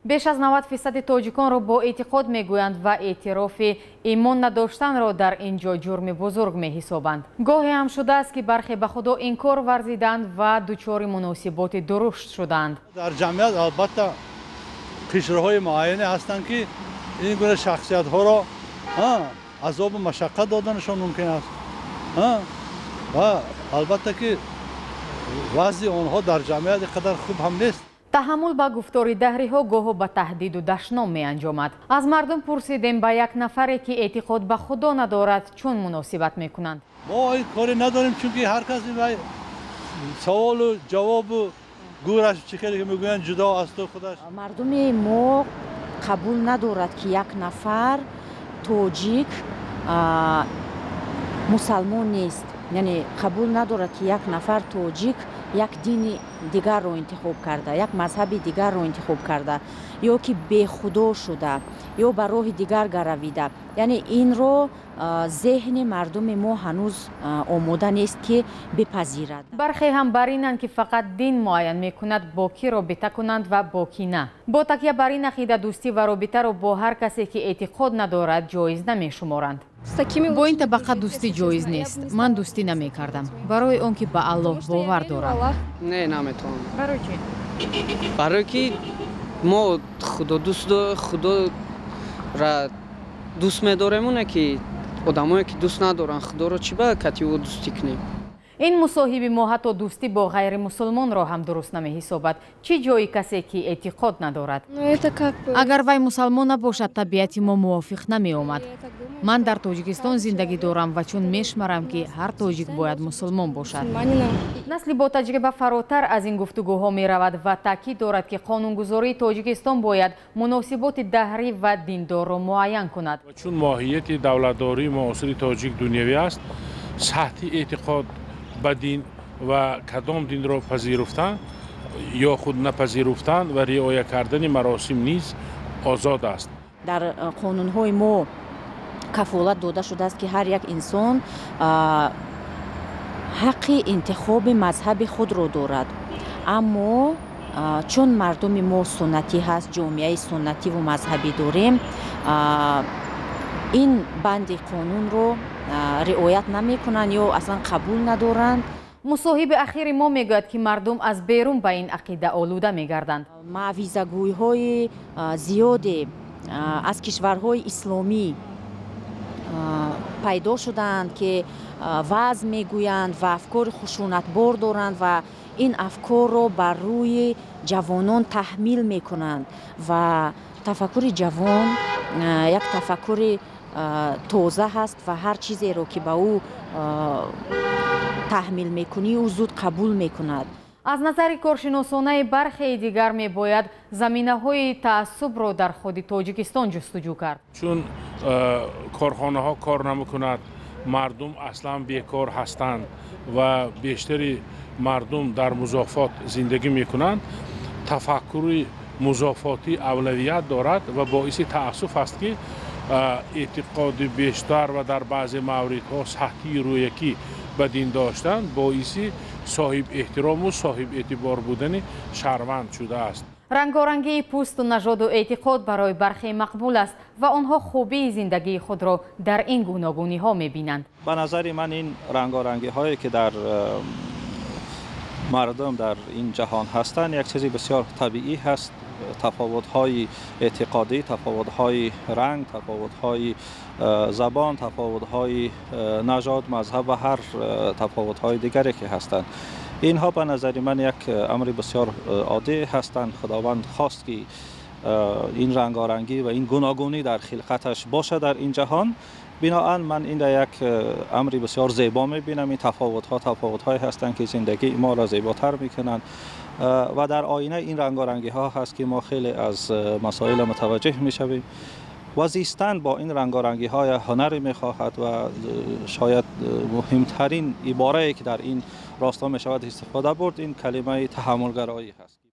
بیش از 90% تاجیکان را با اعتقاد میگویند و اعتراف ایمان نداشتن را در اینجا جرم بزرگ میحسابند. گاهی هم شده است که برخی به خدا انکار ورزیدند و دچار مناسبات درشت شدند. در جمعیت البته قشرهای معینی هستند که این گونه شخصیت ها را عذاب و مشقت دادنشان ممکن است و البته که وضع آنها در جمعیت قدر خوب هم نیست. تحمل به گفتار دهری ها گاه به تهدید و دشنام می انجامد. از مردم پرسیدیم به یک نفری که اعتقاد به خدا ندارد چون مناسبت می کنند. ما این کاری نداریم چون که هر کسی سوال و جواب و گورش چیکاری که میگویند جدا از تو خودش. مردم ما قبول ندارد که یک نفر تاجیک مسلمان نیست. یعنی قبول ندارد که یک نفر تاجیک یک دین دیگر رو انتخاب کرده، یک مذهب دیگر رو انتخاب کرده یا که بی خدا شده یا به راه دیگر گرویده. یعنی این رو ذهن مردم ما هنوز آماده نیست که بپذیرد. برخی هم بر اینند که فقط دین معین میکند با کی رابطه کنند و با کی نه. با تکیه بر این عقیده دوستی و رابطه را با هر کسی که اعتقاد ندارد جایز نمیشمارند. با این طبقه دوستی جایز نیست. من دوستی نمی کردم برای اون که به الله باور دارم. نه نمیتونم. برای چی؟ برای که ما خدا را دوست می‌داریم اونه که آدمایی که دوست ندارن خدا را چی با کتی و دوستی کنیم. این مصاحبه ما حتی دوستی با غیر مسلمان را هم درست نمی حسابد. چی جایی کسی که اعتقاد ندارد؟ اگر وی مسلمان نباشد طبیعت ما موافق نمی آمد. من در تاجیکستان زندگی دارم و چون میشمرم که هر تاجیک باید مسلمان باشد. نسلی با تجربه فراتر از این گفتگوها می رود و تاکید دارد که قانونگذاری تاجیکستان باید مناسبات دهری و دیندار را معین کند. چون ماهیت دولتداری معاصر تاجیک دنیوی است، سطح اعتقاد به دین و کدام دین را پذیرفتن یا خود نپذیرفتن و رعایت کردن مراسم نیز آزاد است. در قانون‌های ما کفالت داده شده است که هر یک انسان حق انتخاب مذهب خود را دارد. اما چون مردم ما سنتی هست، جامعه سنتی و مذهبی داریم، این بند قانون رو رعایت نمی کنند یا اصلا قبول ندارند. مصاحبه اخیر ما میگوید که مردم از بیرون به این عقیده آلوده میگردند. معویزه‌گویی های زیادی از کشورهای اسلامی پیدا شدند که وعظ میگویند و افکار خشونتبار دارند و این افکار رو بر روی جوانان تحمیل میکنند و تفکر جوان یک تفکر تازه هست و هر چیزی رو که به او تحمیل میکنی او زود قبول میکند. از نظر کارشناسانه برخی دیگر می باید زمینه های تعصب را در خود تاجیکستان جستجو کرد. چون کارخانه ها کار نمیکند، مردم اصلا بیکار هستند و بیشتری مردم در مضافات زندگی میکنند، تفکر مضافاتی اولویت دارد و باعث تعصب است که اعتقاد بیشتر و در بعض موردها سطحی رویکی به دین داشتن باعث صاحب احترام و صاحب اعتبار بودن شهروند شده است. رنگارنگی پوست و نژاد و اعتقاد برای برخی مقبول است و آنها خوبی زندگی خود را در این گوناگونی ها می بینند. به نظر من این رنگارنگی هایی که در مردم در این جهان هستند یک چیزی بسیار طبیعی هست. تفاوت‌های اعتقادی، تفاوت‌های رنگ، تفاوت‌های زبان، تفاوت‌های نژاد، مذهب و هر تفاوت‌های دیگری که هستند، اینها به نظر من یک امر بسیار عادی هستند. خداوند خواست که این رنگارنگی و این گوناگونی در خلقتش باشه در این جهان. بنابراین من این را یک امر بسیار زیبا می‌بینم. این تفاوت‌های هستند که زندگی ما را زیباتر می‌کنند و در آینه این رنگارنگی ها هست که ما خیلی از مسائل متوجه میشویم و زیستن با این رنگارنگی های هنری میخواهد و شاید مهمترین عباره که در این راستا میشود استفاده برد این کلمه تحملگرایی هست.